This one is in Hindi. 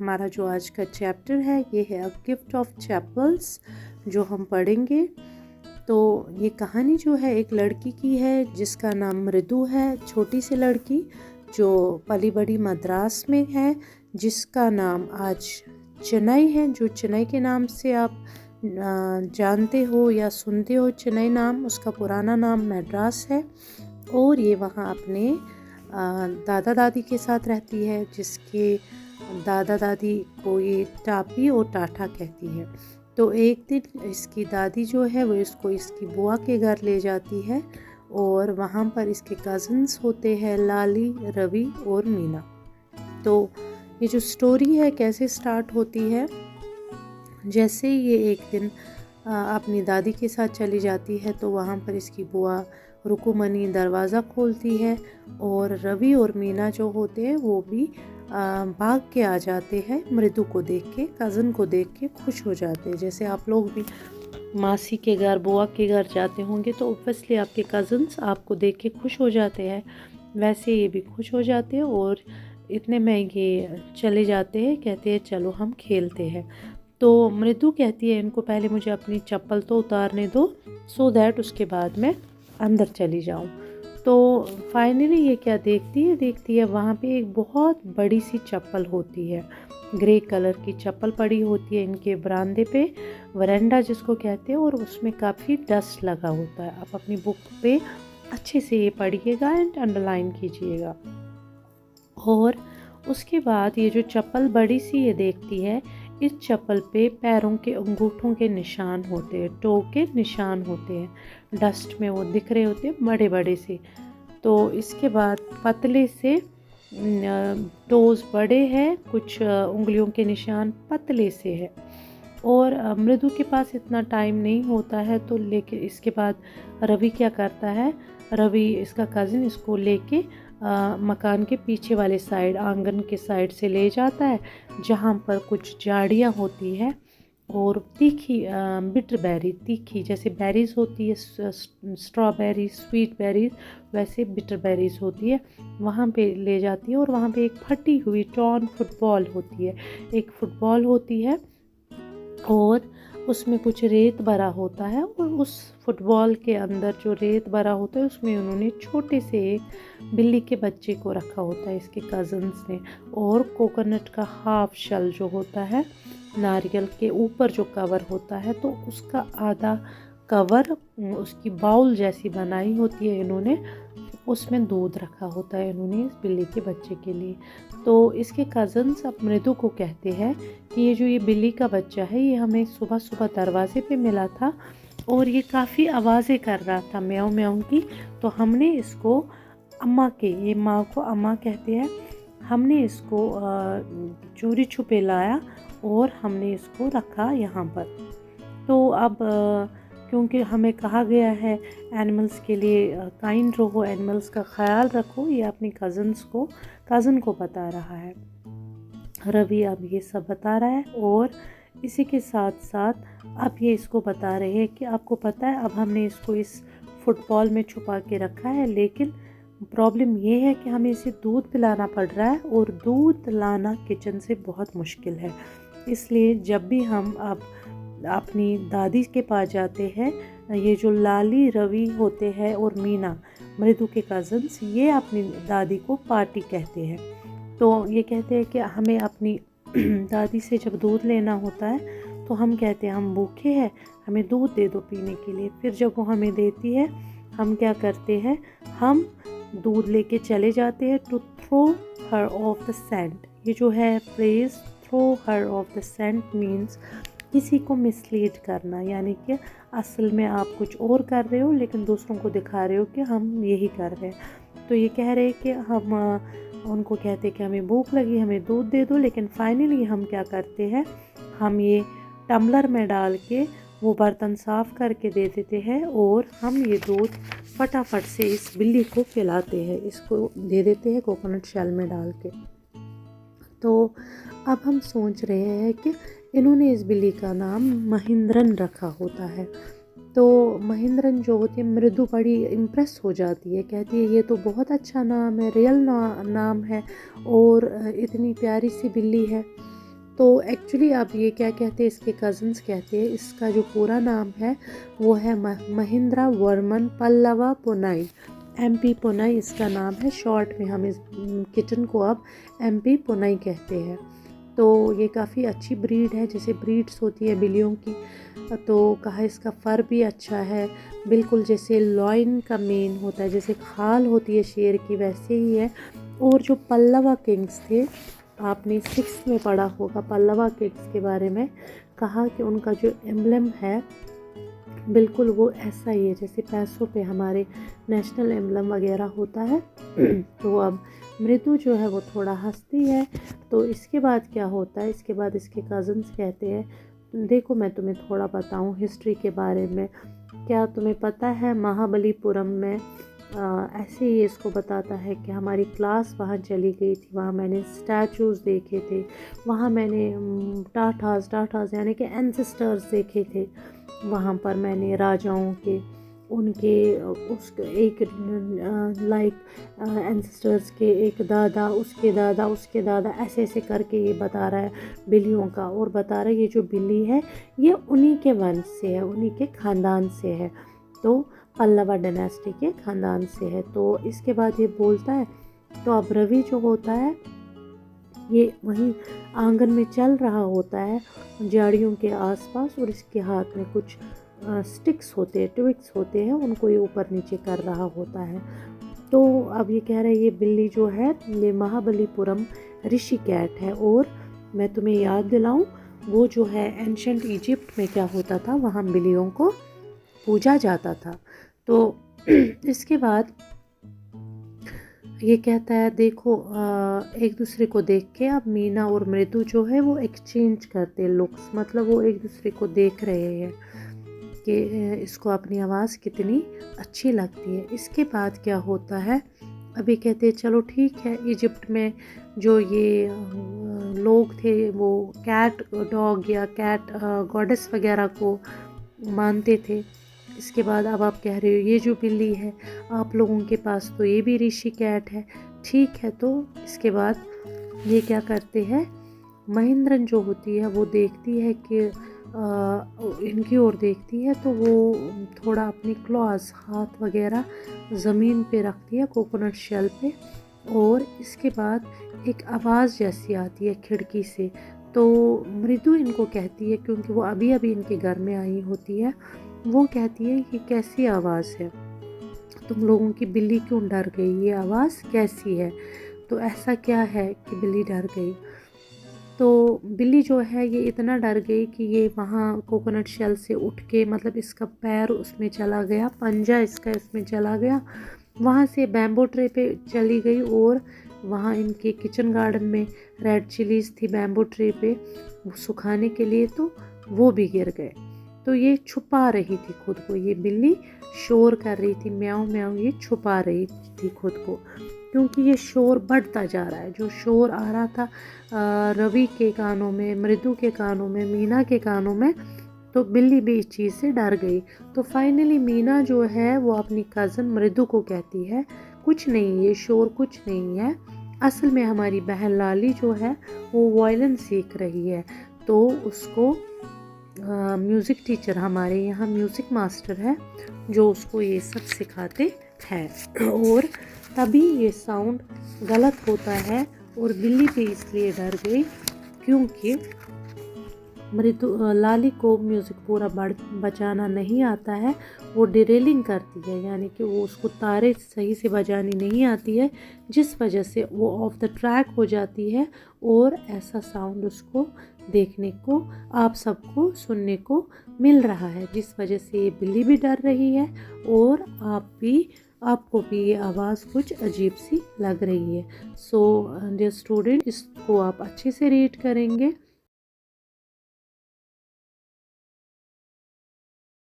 हमारा जो आज का चैप्टर है ये है अ गिफ्ट ऑफ चैपल्स, जो हम पढ़ेंगे। तो ये कहानी जो है एक लड़की की है जिसका नाम मृदु है, छोटी सी लड़की जो पली बड़ी मद्रास में है, जिसका नाम आज चेन्नई है, जो चेन्नई के नाम से आप जानते हो या सुनते हो। चेन्नई नाम, उसका पुराना नाम मद्रास है। और ये वहाँ अपने दादा दादी के साथ रहती है, जिसके दादा दादी को ये टापी और टाटा कहती है। तो एक दिन इसकी दादी जो है वो इसको इसकी बुआ के घर ले जाती है और वहाँ पर इसके कज़न्स होते हैं, लाली, रवि और मीना। तो ये जो स्टोरी है कैसे स्टार्ट होती है, जैसे ये एक दिन अपनी दादी के साथ चली जाती है तो वहाँ पर इसकी बुआ रुकुमनी दरवाज़ा खोलती है और रवि और मीना जो होते हैं वो भी भाग के आ जाते हैं मृदु को देख के, कज़न को देख के खुश हो जाते हैं। जैसे आप लोग भी मासी के घर, बुआ के घर जाते होंगे तो ऑब्वियसली आपके कज़न्स आपको देख के खुश हो जाते हैं, वैसे ये भी खुश हो जाते हैं। और इतने में ये चले जाते हैं, कहते हैं चलो हम खेलते हैं। तो मृदु कहती है इनको पहले मुझे अपनी चप्पल तो उतारने दो, सो दैट उसके बाद मैं अंदर चली जाऊं। तो फाइनली ये क्या देखती है वहाँ पे एक बहुत बड़ी सी चप्पल होती है, ग्रे कलर की चप्पल पड़ी होती है इनके बरामदे पे, वरांडा जिसको कहते हैं, और उसमें काफ़ी डस्ट लगा होता है। आप अपनी बुक पे अच्छे से ये पढ़िएगा एंड अंडरलाइन कीजिएगा। और उसके बाद ये जो चप्पल बड़ी सी ये देखती है, इस चप्पल पे पैरों के अंगूठों के निशान होते हैं, टो के निशान होते हैं, डस्ट में वो दिख रहे होते हैं बड़े बड़े से। तो इसके बाद पतले से टोज़ बड़े हैं, कुछ उंगलियों के निशान पतले से है। और मृदु के पास इतना टाइम नहीं होता है, तो लेके इसके बाद रवि क्या करता है, रवि इसका कज़न इसको लेके मकान के पीछे वाले साइड, आंगन के साइड से ले जाता है, जहाँ पर कुछ झाड़ियाँ होती है और तीखी बिटर बेरी, तीखी जैसे बेरीज होती है, स्ट्रॉबेरी, स्वीट बेरीज, वैसे बिटर बेरीज होती है, वहाँ पे ले जाती है। और वहाँ पे एक फटी हुई टॉर्न फुटबॉल होती है, एक फुटबॉल होती है और उसमें कुछ रेत भरा होता है, और उस फुटबॉल के अंदर जो रेत भरा होता है उसमें उन्होंने छोटे से एक बिल्ली के बच्चे को रखा होता है इसके कज़न्स ने। और कोकोनट का हाफ शल जो होता है, नारियल के ऊपर जो कवर होता है, तो उसका आधा कवर, उसकी बाउल जैसी बनाई होती है इन्होंने, उसमें दूध रखा होता है इन्होंने इस बिल्ली के बच्चे के लिए। तो इसके कज़न्स अब मृदु को कहते हैं कि ये बिल्ली का बच्चा है, ये हमें सुबह सुबह दरवाजे पे मिला था और ये काफ़ी आवाज़ें कर रहा था, म्याऊं म्याऊं की। तो हमने इसको अम्मा के, ये माँ को अम्मा कहते हैं, हमने इसको चोरी छुपे लाया और हमने इसको रखा यहाँ पर। तो अब क्योंकि हमें कहा गया है एनिमल्स के लिए काइंड रहो, एनिमल्स का ख्याल रखो, ये अपनी कज़न को बता रहा है। रवि अब ये सब बता रहा है और इसी के साथ साथ अब ये इसको बता रहे हैं कि आपको पता है अब हमने इसको इस फुटबॉल में छुपा के रखा है, लेकिन प्रॉब्लम ये है कि हमें इसे दूध पिलाना पड़ रहा है और दूध लाना किचन से बहुत मुश्किल है। इसलिए जब भी हम अब अपनी दादी के पास जाते हैं, ये जो लाली, रवि होते हैं और मीना, मृदु के कज़न्स, ये अपनी दादी को पार्टी कहते हैं। तो ये कहते हैं कि हमें अपनी दादी से जब दूध लेना होता है तो हम कहते हैं हम भूखे हैं, हमें दूध दे दो पीने के लिए। फिर जब वो हमें देती है, हम क्या करते हैं, हम दूध लेके चले जाते हैं to throw her off the scent. ये जो है phrase throw her off the scent means किसी को मिसलीड करना, यानी कि असल में आप कुछ और कर रहे हो लेकिन दूसरों को दिखा रहे हो कि हम यही कर रहे हैं। तो ये कह रहे हैं कि हम उनको कहते हैं कि हमें भूख लगी, हमें दूध दे दो, लेकिन फाइनली हम क्या करते हैं, हम ये टम्बलर में डाल के वो बर्तन साफ़ करके दे देते हैं और हम ये दूध फटाफट से इस बिल्ली को पिलाते हैं, इसको दे देते हैं कोकोनट शेल में डाल के। तो अब हम सोच रहे हैं कि इन्होंने इस बिल्ली का नाम महेंद्रन रखा होता है। तो महेंद्रन जो होती है, मृदु बड़ी इम्प्रेस हो जाती है, कहती है ये तो बहुत अच्छा नाम है, रियल नाम है और इतनी प्यारी सी बिल्ली है। तो एक्चुअली अब ये क्या कहते हैं, इसके कज़न्स कहते हैं, इसका जो पूरा नाम है वो है महेंद्रा वर्मन पल्लवा पुनाई, MP पुनाई इसका नाम है। शॉर्ट में हम इस किटन को अब MP पुनाई कहते हैं। तो ये काफ़ी अच्छी ब्रीड है, जैसे ब्रीड्स होती है बिल्लियों की, तो कहा इसका फ़र भी अच्छा है, बिल्कुल जैसे लॉइन का मेन होता है, जैसे खाल होती है शेर की, वैसे ही है। और जो पल्लवा किंग्स थे, आपने 6th में पढ़ा होगा पल्लवा किंग्स के बारे में, कहा कि उनका जो एम्ब्लम है बिल्कुल वो ऐसा ही है जैसे पैसों पे हमारे नेशनल एम्ब्लम वगैरह होता है। तो अब मृदु जो है वो थोड़ा हंसती है। तो इसके बाद क्या होता है, इसके बाद इसके कज़न्स कहते हैं, देखो मैं तुम्हें थोड़ा बताऊं हिस्ट्री के बारे में। क्या तुम्हें पता है महाबलीपुरम में ऐसे ही इसको बताता है कि हमारी क्लास वहाँ चली गई थी, वहाँ मैंने स्टैचूज़ देखे थे, वहाँ मैंने टाठास यानी कि एंसेस्टर्स देखे थे, वहाँ पर मैंने राजाओं के उनके उस एक लाइक एंसेस्टर्स के एक दादा उसके दादा ऐसे ऐसे करके ये बता रहा है बिल्लियों का, और बता रहा है ये जो बिल्ली है ये उन्हीं के वंश से है, उन्हीं के ख़ानदान से है, तो पल्लवा डायनेस्टी के ख़ानदान से है। तो इसके बाद ये बोलता है, तो अब रवि जो होता है ये वहीं आंगन में चल रहा होता है झाड़ियों के आसपास, और इसके हाथ में कुछ स्टिक्स होते हैं, ट्विक्स होते हैं, उनको ये ऊपर नीचे कर रहा होता है। तो अब ये कह रहे हैं ये बिल्ली जो है ये महाबलीपुरम ऋषि कैट है। और मैं तुम्हें याद दिलाऊं, वो जो है एंशंट इजिप्ट में क्या होता था, वहाँ बिल्लियों को पूजा जाता था। तो इसके बाद ये कहता है, देखो एक दूसरे को देख के अब मीना और मृदु जो है वो एक्सचेंज करते हैं लुक्स, मतलब वो एक दूसरे को देख रहे हैं कि इसको अपनी आवाज़ कितनी अच्छी लगती है। इसके बाद क्या होता है, अभी कहते हैं चलो ठीक है, इजिप्ट में जो ये लोग थे वो कैट डॉग या कैट गॉडेस वगैरह को मानते थे। इसके बाद अब आप कह रहे हो ये जो बिल्ली है आप लोगों के पास तो ये भी ऋषि कैट है, ठीक है। तो इसके बाद ये क्या करते हैं, महेंद्रन जो होती है वो देखती है कि इनकी ओर देखती है, तो वो थोड़ा अपनी क्लॉज हाथ वगैरह ज़मीन पे रखती है कोकोनट शेल पे, और इसके बाद एक आवाज़ जैसी आती है खिड़की से। तो मृदु इनको कहती है, क्योंकि वो अभी अभी इनके घर में आई होती है, वो कहती है कि कैसी आवाज़ है, तुम लोगों की बिल्ली क्यों डर गई, ये आवाज़ कैसी है। तो ऐसा क्या है कि बिल्ली डर गई। तो बिल्ली जो है ये इतना डर गई कि ये वहाँ कोकोनट शेल से उठ के, मतलब इसका पैर उसमें चला गया, पंजा इसका इसमें चला गया, वहाँ से बैम्बो ट्रे पे चली गई, और वहाँ इनके किचन गार्डन में रेड चिलीज़ थी बैम्बो ट्रे पे सुखाने के लिए, तो वो भी गिर गए। तो ये छुपा रही थी खुद को, ये बिल्ली शोर कर रही थी, म्याऊं म्याऊं, ये छुपा रही थी खुद को, क्योंकि ये शोर बढ़ता जा रहा है। जो शोर आ रहा था रवि के कानों में, मृदु के कानों में, मीना के कानों में, तो बिल्ली भी इस चीज़ से डर गई। तो फाइनली मीना जो है वो अपनी कज़न मृदु को कहती है, कुछ नहीं, ये शोर कुछ नहीं है, असल में हमारी बहन लाली जो है वो वायलिन सीख रही है, तो उसको म्यूज़िक टीचर, हमारे यहाँ म्यूज़िक मास्टर है जो उसको ये सब सिखाते हैं। और तभी ये साउंड गलत होता है, और बिल्ली भी इसलिए डर गई क्योंकि लाली को म्यूज़िक पूरा बजाना नहीं आता है, वो डिरेलिंग करती है, यानी कि वो उसको तारे सही से बजानी नहीं आती है, जिस वजह से वो ऑफ द ट्रैक हो जाती है, और ऐसा साउंड उसको देखने को, आप सबको सुनने को मिल रहा है, जिस वजह से ये बिल्ली भी डर रही है, और आपको भी ये आवाज़ कुछ अजीब सी लग रही है। सो डियर स्टूडेंट, इसको आप अच्छे से रीड करेंगे।